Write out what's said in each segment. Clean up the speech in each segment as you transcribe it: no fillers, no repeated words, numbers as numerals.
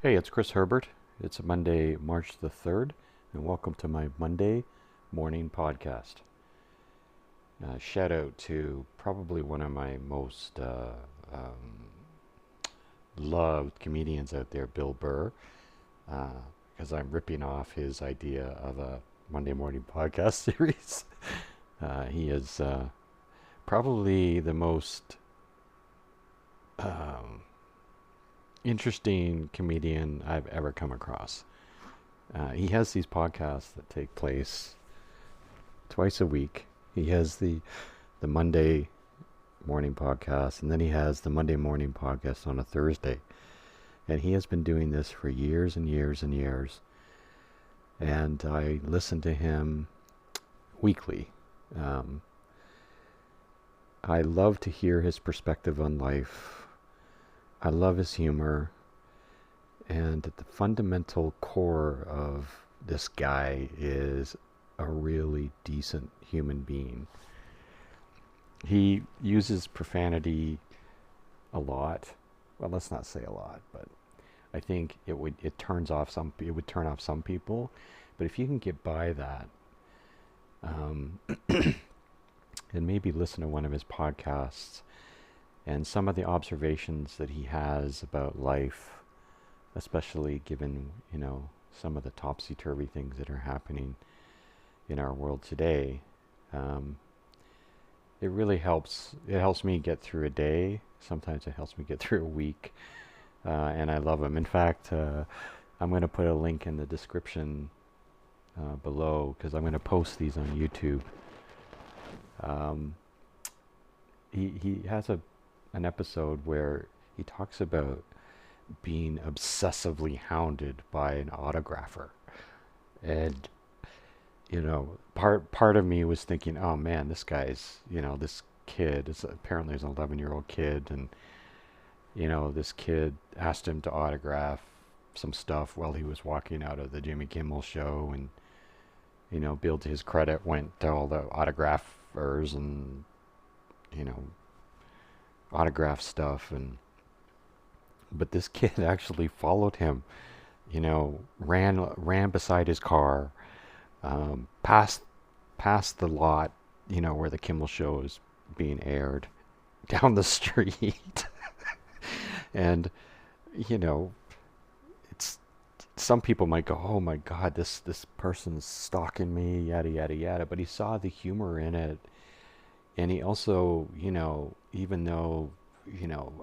Hey, it's Chris Herbert. It's Monday, March the 3rd, and welcome to my Monday morning podcast. Shout out to probably one of my most loved comedians out there, Bill Burr, because I'm ripping off his idea of a Monday morning podcast series. He is probably the most um, interesting comedian I've ever come across. He has these podcasts that take place twice a week. He has the Monday morning podcast, and then he has the Monday morning podcast on a Thursday. And he has been doing this for years and years and years. And I listen to him weekly. Um, I love to hear his perspective on life. I love his humor. And at the fundamental core of this guy is a really decent human being. He uses profanity a lot. Well, let's not say a lot, but I think it would turn off some people. But if you can get by that, um, and maybe listen to one of his podcasts and some of the observations that he has about life, especially given, some of the topsy-turvy things that are happening in our world today, um, it really helps. It helps me get through a day. Sometimes it helps me get through a week, and I love him. In fact, I'm going to put a link in the description below because I'm going to post these on YouTube. Um, he has an episode where he talks about being obsessively hounded by an autographer. And part of me was thinking, oh man, this guy's, this kid is apparently an 11-year-old kid, and this kid asked him to autograph some stuff while he was walking out of the Jimmy Kimmel show, and Bill, to his credit, went to all the autographers and you know autograph stuff, and but this kid actually followed him, ran beside his car, past the lot, where the Kimmel show is being aired, down the street, and you know, it's some people might go, "Oh my God, this person's stalking me," yada yada yada. But he saw the humor in it, and he also, even though,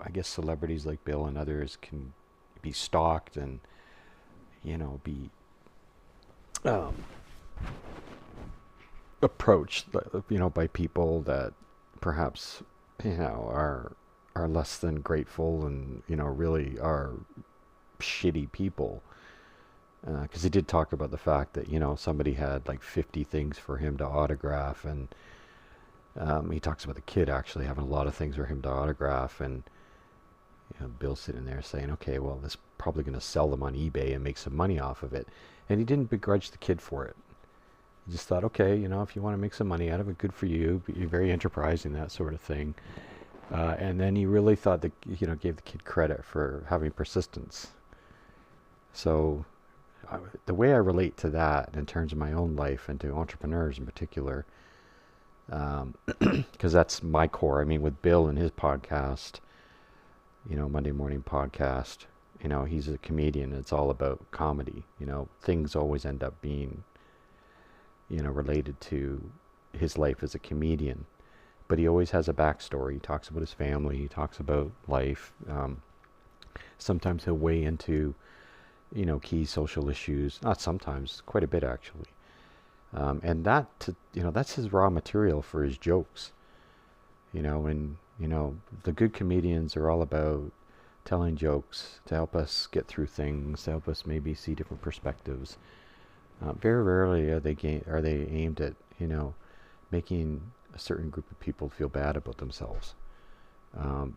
I guess celebrities like Bill and others can be stalked and be um, approached, by people that perhaps are less than grateful and really are shitty people. Because he did talk about the fact that somebody had like 50 things for him to autograph, and he talks about the kid actually having a lot of things for him to autograph, and Bill's sitting there saying, "Okay, well, this is probably going to sell them on eBay and make some money off of it," and he didn't begrudge the kid for it. He just thought, okay, if you want to make some money out of it, good for you. You're very enterprising, that sort of thing. And then he really thought that gave the kid credit for having persistence. So the way I relate to that in terms of my own life and to entrepreneurs in particular, because that's my core. I mean, with Bill and his podcast, Monday morning podcast, he's a comedian. It's all about comedy. Things always end up being, related to his life as a comedian. But he always has a backstory. He talks about his family. He talks about life. Sometimes he'll weigh into, key social issues. Not sometimes, quite a bit actually. And that's his raw material for his jokes. And the good comedians are all about telling jokes to help us get through things, to help us maybe see different perspectives. Very rarely are they aimed at making a certain group of people feel bad about themselves.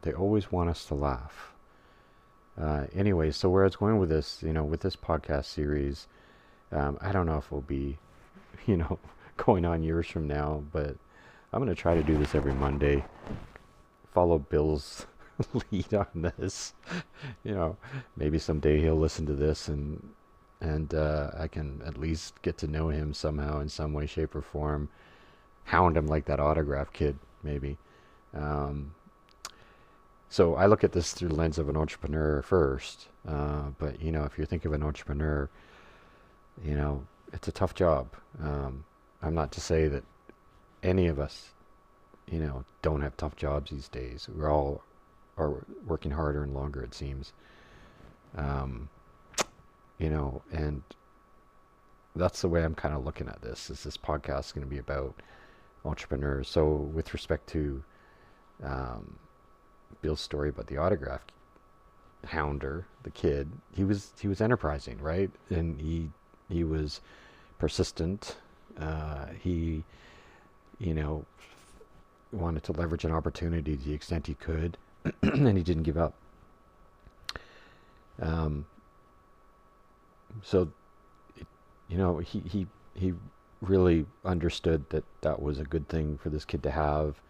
They always want us to laugh. Anyway, so where I was going with this, with this podcast series, I don't know if it'll be, going on years from now, but I'm going to try to do this every Monday. Follow Bill's lead on this. You know, maybe someday he'll listen to this, and I can at least get to know him somehow in some way, shape, or form. Hound him like that autograph kid, maybe. Um, so I look at this through the lens of an entrepreneur first. But you know, if you think of an entrepreneur, you know, it's a tough job. I'm not to say that any of us, you know, don't have tough jobs these days. We're all are working harder and longer, it seems. Um, you know, and that's the way I'm kind of looking at this. Is this podcast going to be about entrepreneurs? So, with respect to um, Bill's story about the autograph hounder, the kid, he was enterprising, right? And he was persistent. He, you know, wanted to leverage an opportunity to the extent he could, and he didn't give up. Um, so, you know, he really understood that that was a good thing for this kid to have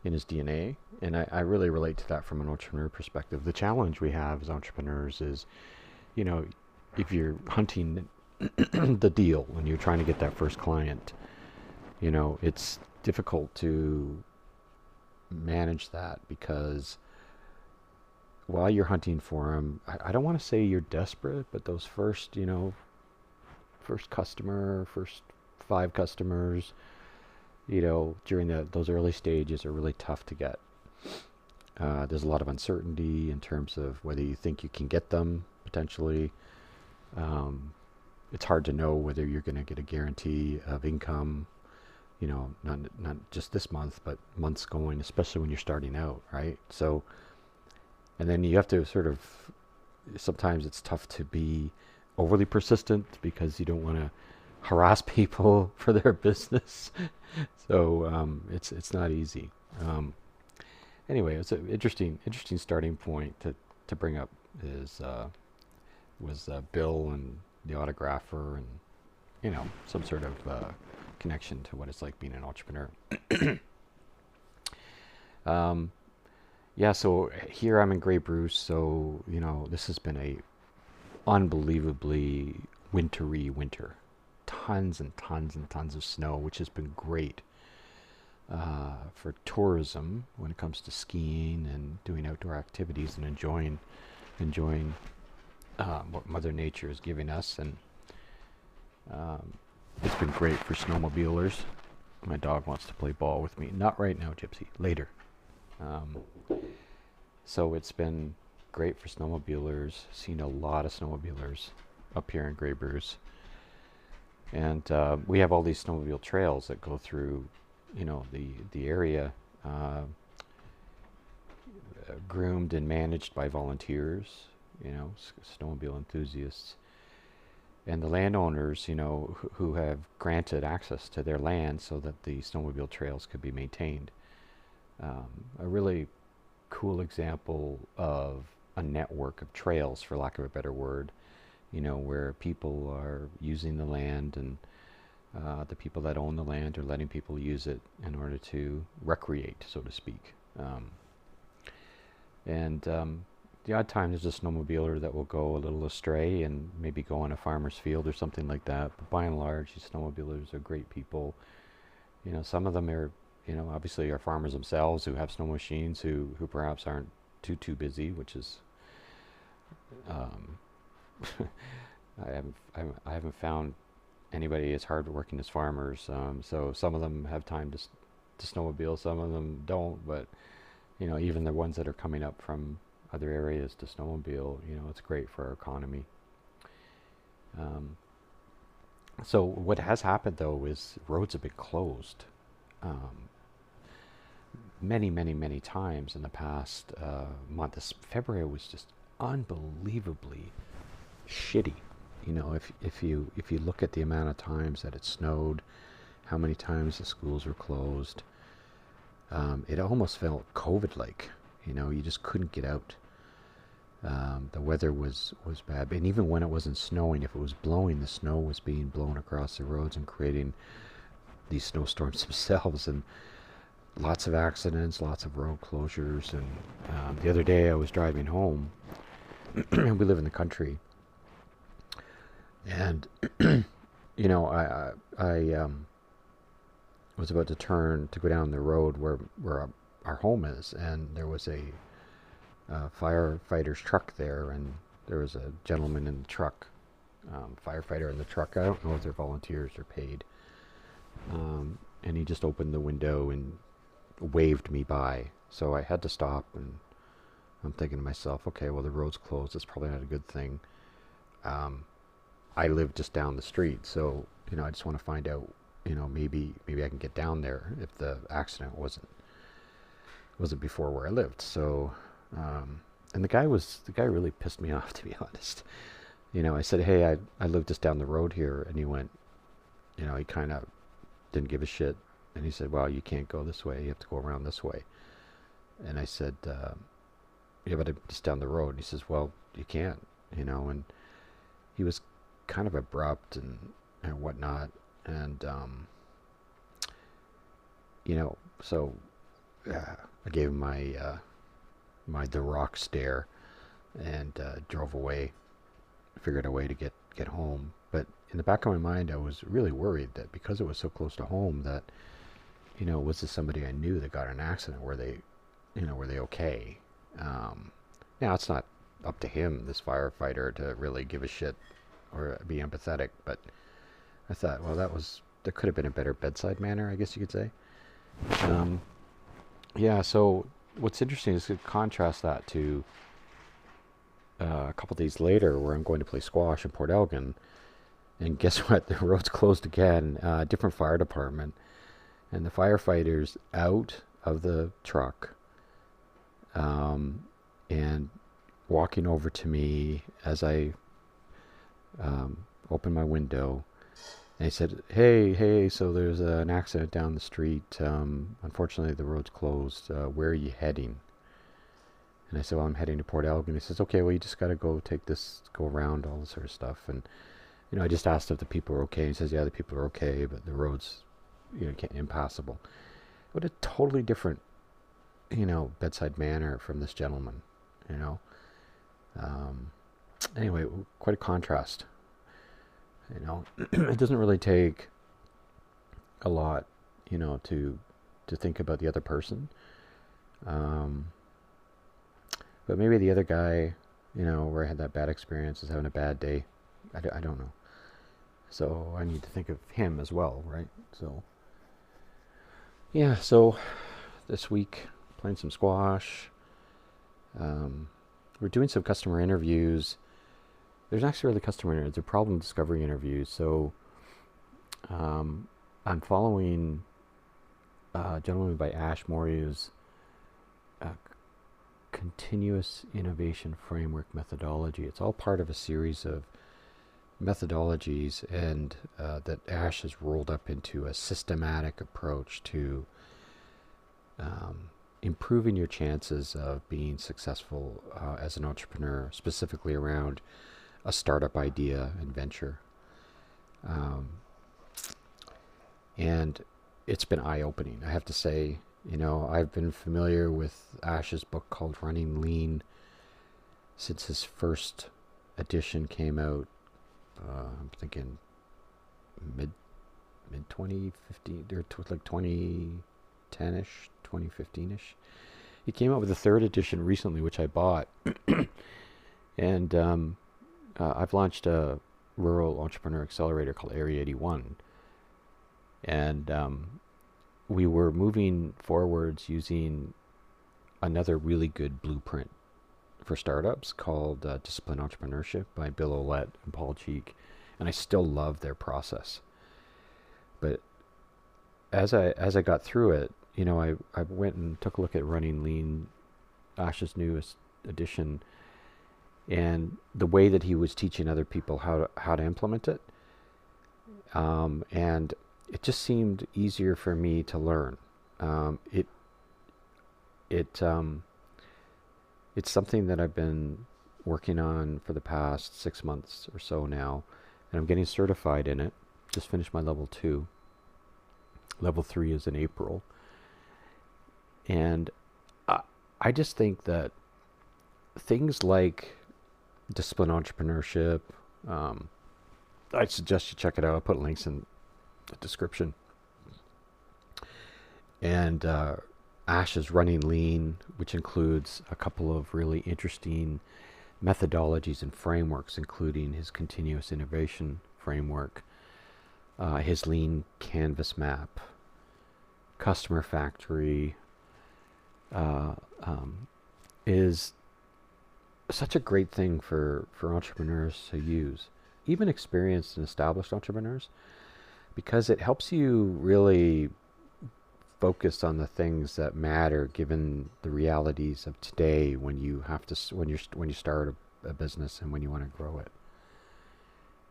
in his DNA, and I really relate to that from an entrepreneur perspective. The challenge we have as entrepreneurs is, you know, if you're hunting the deal when you're trying to get that first client, you know, it's difficult to manage that because while you're hunting for them, I don't want to say you're desperate, but those first, you know, first customer, first 5 customers, you know, during those early stages are really tough to get. There's a lot of uncertainty in terms of whether you think you can get them potentially. Um, it's hard to know whether you're going to get a guarantee of income, you know, not just this month, but months going, especially when you're starting out, right? So, and then you have to sort of, sometimes it's tough to be overly persistent because you don't want to harass people for their business. So it's not easy. Anyway, it's an interesting starting point to bring up is was Bill and the autographer, and you know, some sort of connection to what it's like being an entrepreneur. Yeah, so here I'm in Grey Bruce, so you know this has been a unbelievably wintry winter. Tons and tons and tons of snow, which has been great for tourism when it comes to skiing and doing outdoor activities and enjoying what Mother Nature is giving us. And it's been great for snowmobilers. My dog wants to play ball with me. Not right now, Gypsy. Later. Um, so it's been great for snowmobilers. Seen a lot of snowmobilers up here in Grey Bruce. And we have all these snowmobile trails that go through, you know, the area, groomed and managed by volunteers, you know, snowmobile enthusiasts, and the landowners, you know, who have granted access to their land so that the snowmobile trails could be maintained. A really cool example of a network of trails, for lack of a better word, you know, where people are using the land, and the people that own the land are letting people use it in order to recreate, so to speak. And the odd time there's a snowmobiler that will go a little astray and maybe go on a farmer's field or something like that. But by and large, these snowmobilers are great people. You know, some of them are, you know, obviously are farmers themselves who have snow machines who perhaps aren't too busy, which is um, I haven't found anybody as hard working as farmers. So some of them have time to snowmobile, some of them don't. But you know, even the ones that are coming up from other areas to snowmobile, you know, it's great for our economy. Um, so what has happened though is roads have been closed um, many times in the past month. This February was just unbelievably shitty. You know, if you look at the amount of times that it snowed, how many times the schools were closed, it almost felt COVID-like. You know, you just couldn't get out. The weather was bad, and even when it wasn't snowing, if it was blowing, the snow was being blown across the roads and creating these snowstorms themselves. And lots of accidents, lots of road closures. And the other day I was driving home. We live in the country. And, I was about to turn to go down the road where our home is. And there was a firefighter's truck there. And there was a gentleman in the truck, firefighter in the truck. I don't know if they're volunteers or paid. And he just opened the window and waved me by. So I had to stop, and I'm thinking to myself, okay, well, the road's closed. That's probably not a good thing. I live just down the street, so, I just want to find out, maybe I can get down there if the accident wasn't before where I lived. So, and the guy really pissed me off, to be honest. I said, hey, I live just down the road here, and he went, he kind of didn't give a shit. And he said, well, you can't go this way. You have to go around this way. And I said, yeah, but I'm just down the road. And he says, well, you can't, and he was kind of abrupt and whatnot. And, so I gave him my The Rock stare and drove away, figured a way to get home. But in the back of my mind, I was really worried that because it was so close to home that, was this somebody I knew that got in an accident? Were they okay? Now, it's not up to him, this firefighter, to really give a shit or be empathetic, but I thought, well, there could have been a better bedside manner, I guess you could say. Yeah, so what's interesting is to contrast that to a couple days later where I'm going to play squash in Port Elgin, and guess what? The road's closed again, different fire department, and the firefighters out of the truck, and walking over to me as I opened my window. And he said, hey, so there's an accident down the street. Unfortunately, the road's closed. Where are you heading? And I said, well, I'm heading to Port Elgin. He says, okay, well, you just got to go around, all this sort of stuff. And, I just asked if the people were okay. He says, yeah, the people are okay, but the road's, impassable. What a totally different, bedside manner from this gentleman, Anyway, quite a contrast. It doesn't really take a lot, to think about the other person. But maybe the other guy, where I had that bad experience, is having a bad day. I don't know. So I need to think of him as well, right? So, yeah, so this week, playing some squash. We're doing some customer interviews. There's actually really customer interviews. They're problem discovery interviews. So I'm following a gentleman by Ash Maurya's continuous innovation framework methodology. It's all part of a series of methodologies, and that Ash has rolled up into a systematic approach to improving your chances of being successful as an entrepreneur, specifically around a startup idea and venture. And it's been eye-opening, I have to say. I've been familiar with Ash's book called Running Lean since his first edition came out. I'm thinking mid 2015 or like 2010ish, 2015ish. He came out with a third edition recently, which I bought. And I've launched a rural entrepreneur accelerator called Area 81. And we were moving forwards using another really good blueprint for startups called Disciplined Entrepreneurship by Bill Burr and Paul Cheek. And I still love their process. But as I got through it, I went and took a look at Running Lean, Ash's newest edition, and the way that he was teaching other people how to implement it. And it just seemed easier for me to learn. It's something that I've been working on for the past 6 months or so now, and I'm getting certified in it. Just finished my level 2. Level 3 is in April. And I, I just think that things like discipline entrepreneurship, um, I suggest you check it out. I'll put links in the description. And Ash's Running Lean, which includes a couple of really interesting methodologies and frameworks, including his continuous innovation framework, his lean canvas map, customer factory, uh, is such a great thing for entrepreneurs to use, even experienced and established entrepreneurs, because it helps you really focus on the things that matter given the realities of today when you have to when you start a business and when you want to grow it.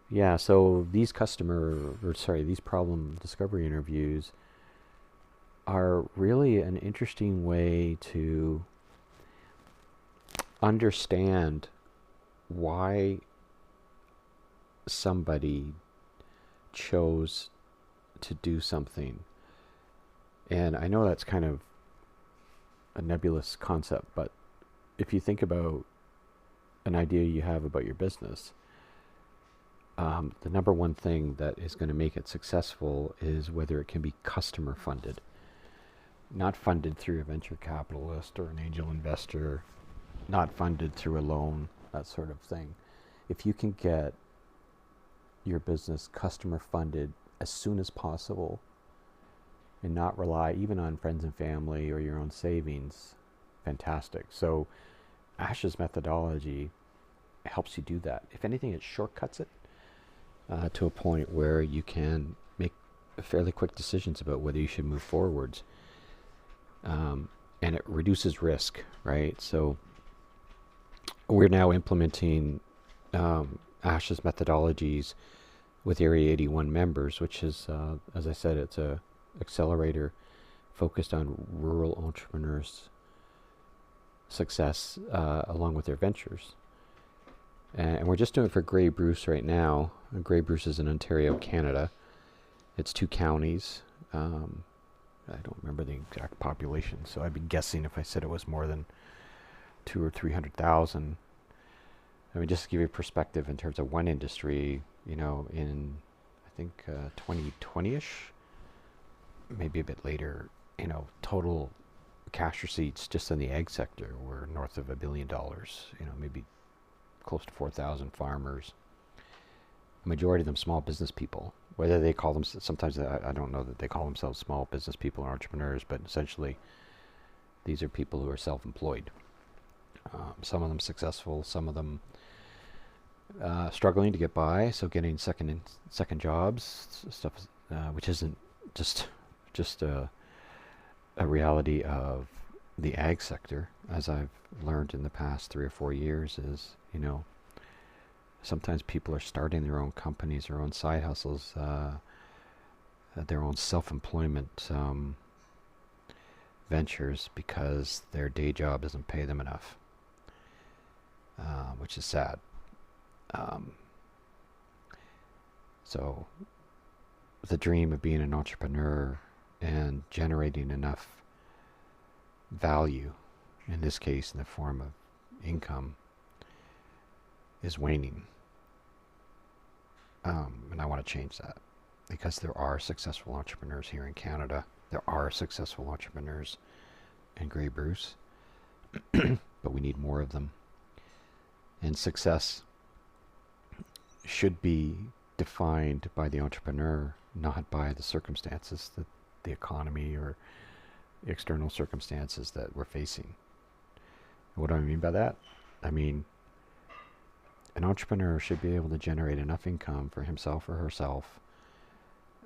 Yeah, so these these problem discovery interviews are really an interesting way to understand why somebody chose to do something. And I know that's kind of a nebulous concept, but if you think about an idea you have about your business, the number one thing that is going to make it successful is whether it can be customer funded, not funded through a venture capitalist or an angel investor, not funded through a loan, that sort of thing. If you can get your business customer funded as soon as possible and not rely even on friends and family or your own savings, fantastic. So Ash's methodology helps you do that. If anything, it shortcuts it to a point where you can make fairly quick decisions about whether you should move forwards. And it reduces risk, right? So we're now implementing Ash's methodologies with Area 81 members, which is, as I said, it's a accelerator focused on rural entrepreneurs' success along with their ventures. And we're just doing it for Grey Bruce right now. Grey Bruce is in Ontario, Canada. It's 2 counties. I don't remember the exact population, so I'd be guessing if I said it was more than 200,000 or 300,000. I mean, just to give you perspective in terms of one industry, in I think 2020-ish, maybe a bit later, total cash receipts just in the ag sector were north of $1 billion. Maybe close to 4,000 farmers. A majority of them small business people. Whether they call them, sometimes I don't know that they call themselves small business people or entrepreneurs, but essentially these are people who are self-employed. Some of them successful, some of them struggling to get by, so getting second jobs, stuff, which isn't just a reality of the ag sector, as I've learned in the past 3 or 4 years, is sometimes people are starting their own companies, their own side hustles, their own self-employment ventures because their day job doesn't pay them enough, which is sad. So the dream of being an entrepreneur and generating enough value, in this case in the form of income, is waning. And I want to change that, because there are successful entrepreneurs here in Canada. There are successful entrepreneurs in Grey Bruce, but we need more of them. And success should be defined by the entrepreneur, not by the circumstances, the economy or external circumstances that we're facing. What do I mean by that? I mean, an entrepreneur should be able to generate enough income for himself or herself,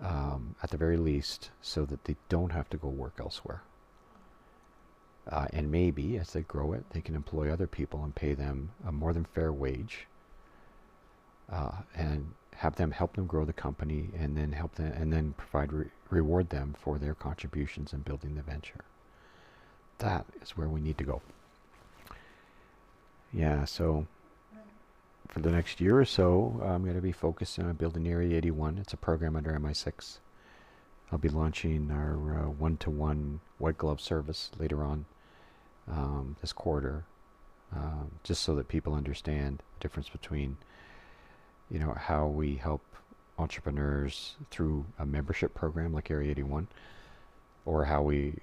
at the very least, so that they don't have to go work elsewhere. And maybe as they grow it, they can employ other people and pay them a more than fair wage, and have them help them grow the company, and then help them, and then reward them for their contributions in building the venture. That is where we need to go. Yeah, so for the next year or so, I'm going to be focused on building Area 81. It's a program under MI6. I'll be launching our one-to-one white glove service later on this quarter, just so that people understand the difference between, how we help entrepreneurs through a membership program like Area 81, or how we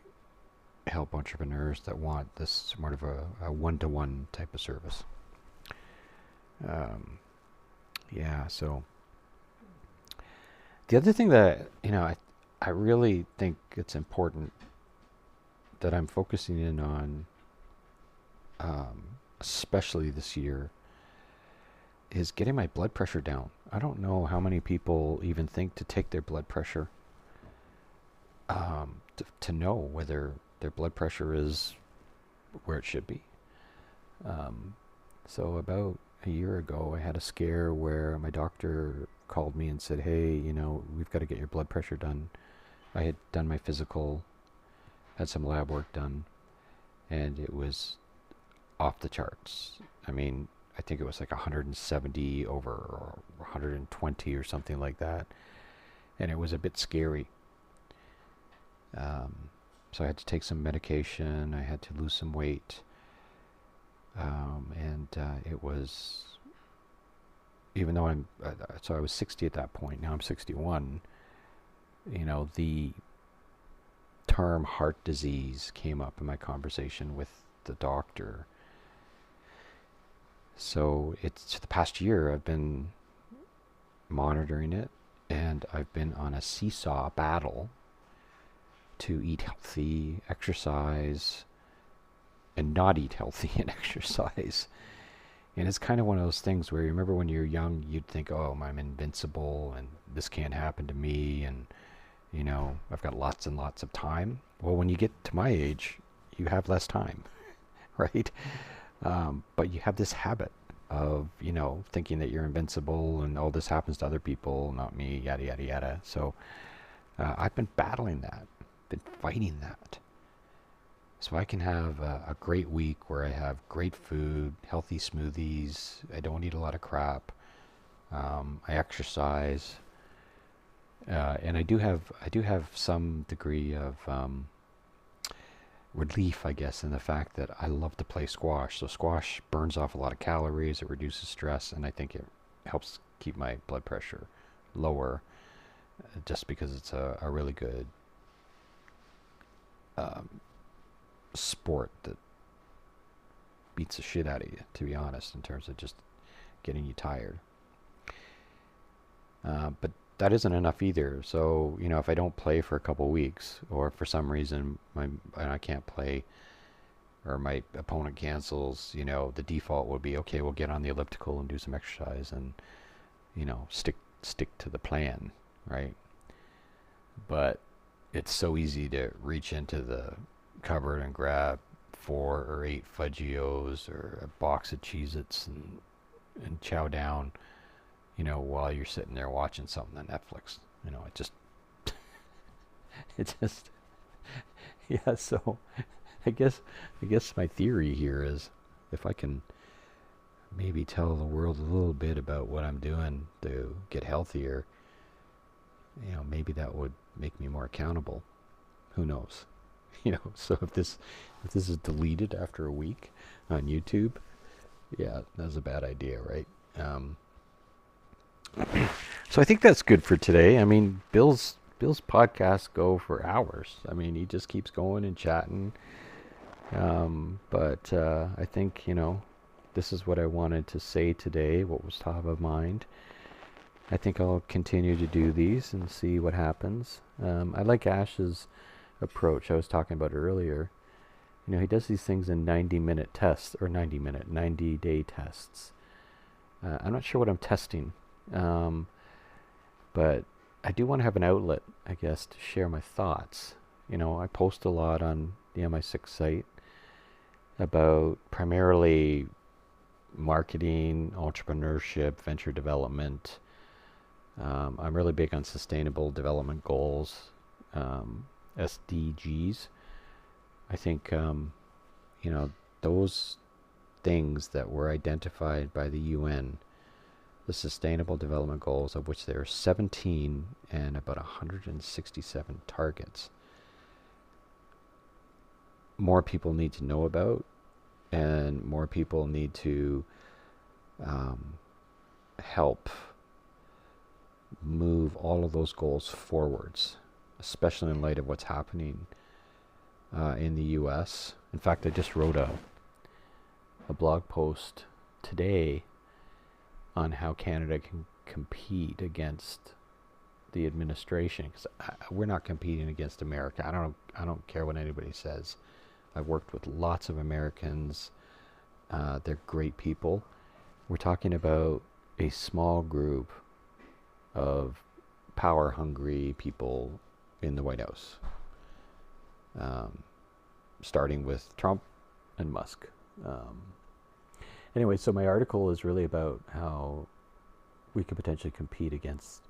help entrepreneurs that want this sort of a one-to-one type of service. So the other thing that, I really think it's important that I'm focusing in on, especially this year, is getting my blood pressure down. I don't know how many people even think to take their blood pressure, to know whether their blood pressure is where it should be. So about a year ago, I had a scare where my doctor called me and said, hey, we've got to get your blood pressure done. I had done my physical, had some lab work done, and it was off the charts. I mean, I think it was like 170 over or 120 or something like that. And it was a bit scary. So I had to take some medication. I had to lose some weight. And it was, even though so I was 60 at that point, now I'm 61, the term heart disease came up in my conversation with the doctor. So it's the past year I've been monitoring it, and I've been on a seesaw battle to eat healthy, exercise, and not eat healthy and exercise. And it's kind of one of those things where you remember when you're young, you'd think, oh, I'm invincible and this can't happen to me, and I've got lots and lots of time. Well, when you get to my age, you have less time, right? But you have this habit of, thinking that you're invincible and all this happens to other people, not me, yada, yada, yada. So I've been battling that, been fighting that. So I can have a great week where I have great food, healthy smoothies, I don't eat a lot of crap, I exercise, and I do have some degree of relief, I guess, in the fact that I love to play squash. So squash burns off a lot of calories, it reduces stress, and I think it helps keep my blood pressure lower, just because it's a really good sport that beats the shit out of you, to be honest, in terms of just getting you tired. But that isn't enough either. So, if I don't play for a couple weeks, or for some reason I can't play, or my opponent cancels, the default would be, okay, we'll get on the elliptical and do some exercise and, stick to the plan, right? But it's so easy to reach into the cupboard and grab 4 or 8 Fudgios or a box of Cheez-Its and chow down, while you're sitting there watching something on Netflix. Yeah, so I guess my theory here is, if I can maybe tell the world a little bit about what I'm doing to get healthier, maybe that would make me more accountable. Who knows? So if this is deleted after a week on YouTube, yeah, that's a bad idea, right? So I think that's good for today. I mean, Bill's podcasts go for hours. I mean, he just keeps going and chatting. But I think, this is what I wanted to say today, what was top of mind. I think I'll continue to do these and see what happens. I like Ash's approach. I was talking about it earlier. He does these things in 90-minute tests, or 90-day tests. I'm not sure what I'm testing. But I do want to have an outlet, I guess, to share my thoughts. I post a lot on the MI6 site about primarily marketing, entrepreneurship, venture development. I'm really big on sustainable development goals, SDGs. I think, those things that were identified by the UN the Sustainable Development Goals, of which there are 17 and about 167 targets, more people need to know about, and more people need to help move all of those goals forwards, especially in light of what's happening in the US. In fact, I just wrote a blog post today on how Canada can compete against the administration, because we're not competing against America. I don't care what anybody says. I've worked with lots of Americans. They're great people. We're talking about a small group of power-hungry people in the White House, starting with Trump and Musk. Anyway, so my article is really about how we could potentially compete against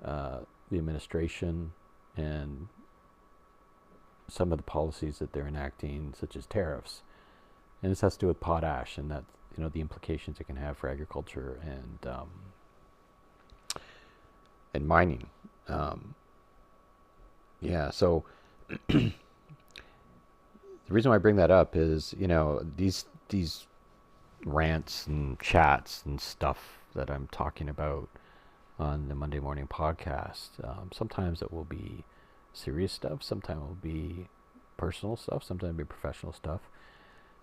the administration and some of the policies that they're enacting, such as tariffs. And this has to do with potash, and that, the implications it can have for agriculture and mining. So the reason why I bring that up is, these rants and chats and stuff that I'm talking about on the Monday morning podcast, sometimes it will be serious stuff, sometimes it will be personal stuff, sometimes it'll be professional stuff,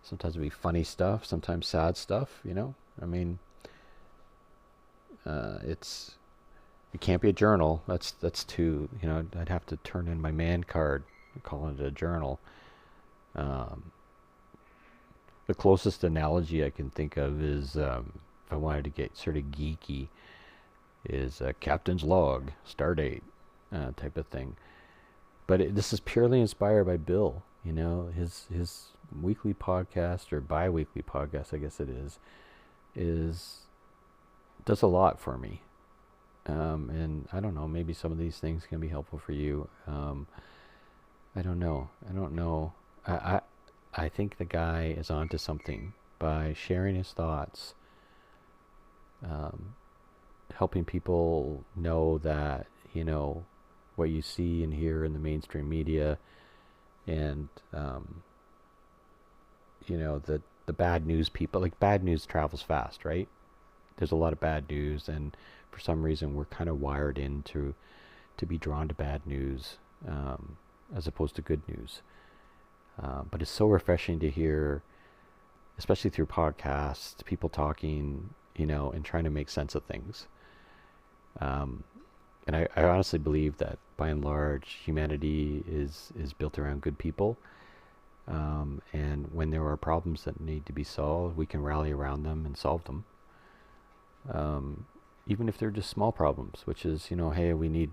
sometimes it'll be funny stuff, sometimes sad stuff, it can't be a journal. That's too, I'd have to turn in my man card and call it a journal. The closest analogy I can think of is, if I wanted to get sort of geeky, is a captain's log, stardate type of thing. But this is purely inspired by Bill. His weekly podcast, or bi-weekly podcast, I guess it does a lot for me. And I don't know, maybe some of these things can be helpful for you. I don't know. I think the guy is onto something by sharing his thoughts, helping people know that, what you see and hear in the mainstream media, and, the bad news people, like bad news travels fast, right? There's a lot of bad news, and for some reason we're kind of wired to be drawn to bad news, as opposed to good news. But it's so refreshing to hear, especially through podcasts, people talking, and trying to make sense of things. And I honestly believe that by and large, humanity is built around good people. And when there are problems that need to be solved, we can rally around them and solve them. Even if they're just small problems, which is, hey, we need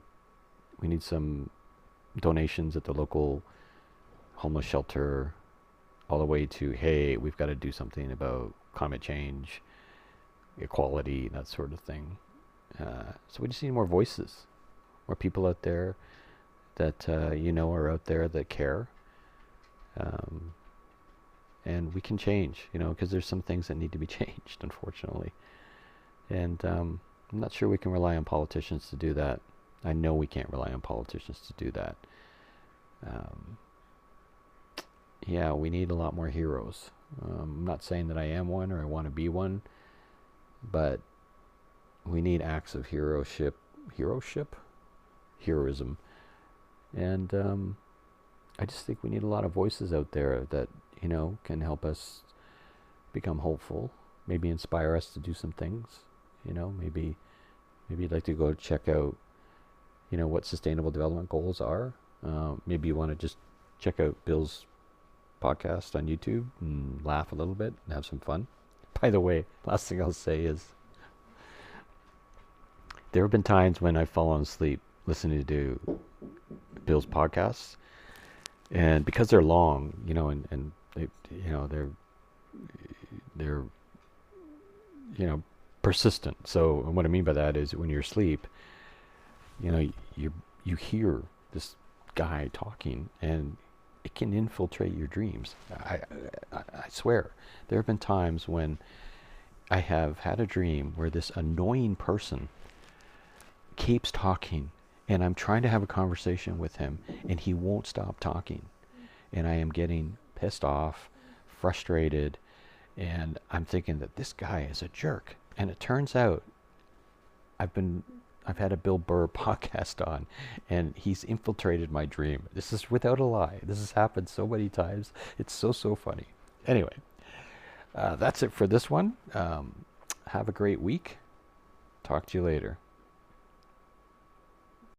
some donations at the local homeless shelter, all the way to, hey, we've got to do something about climate change, equality, that sort of thing. So we just need more voices, more people out there that are out there that care, and we can change, because there's some things that need to be changed, unfortunately. And I'm not sure we can rely on politicians to do that. I know we can't rely on politicians to do that. We need a lot more heroes. I'm not saying that I am one or I want to be one, but we need acts of heroism, and I just think we need a lot of voices out there that can help us become hopeful, maybe inspire us to do some things. Maybe you'd like to go check out what sustainable development goals are. Maybe you want to just check out Bill's podcast on YouTube and laugh a little bit and have some fun. By the way, last thing I'll say is, there have been times when I've fallen asleep listening to Bill's podcasts, and because they're long, and they, they're persistent. So what I mean by that is, when you're asleep, you hear this guy talking, and it can infiltrate your dreams. I swear, there have been times when I have had a dream where this annoying person keeps talking, and I'm trying to have a conversation with him, and he won't stop talking. And I am getting pissed off, frustrated, and I'm thinking that this guy is a jerk. And it turns out I've had a Bill Burr podcast on, and he's infiltrated my dream. This is without a lie. This has happened so many times. It's so funny. Anyway, that's it for this one. Have a great week. Talk to you later.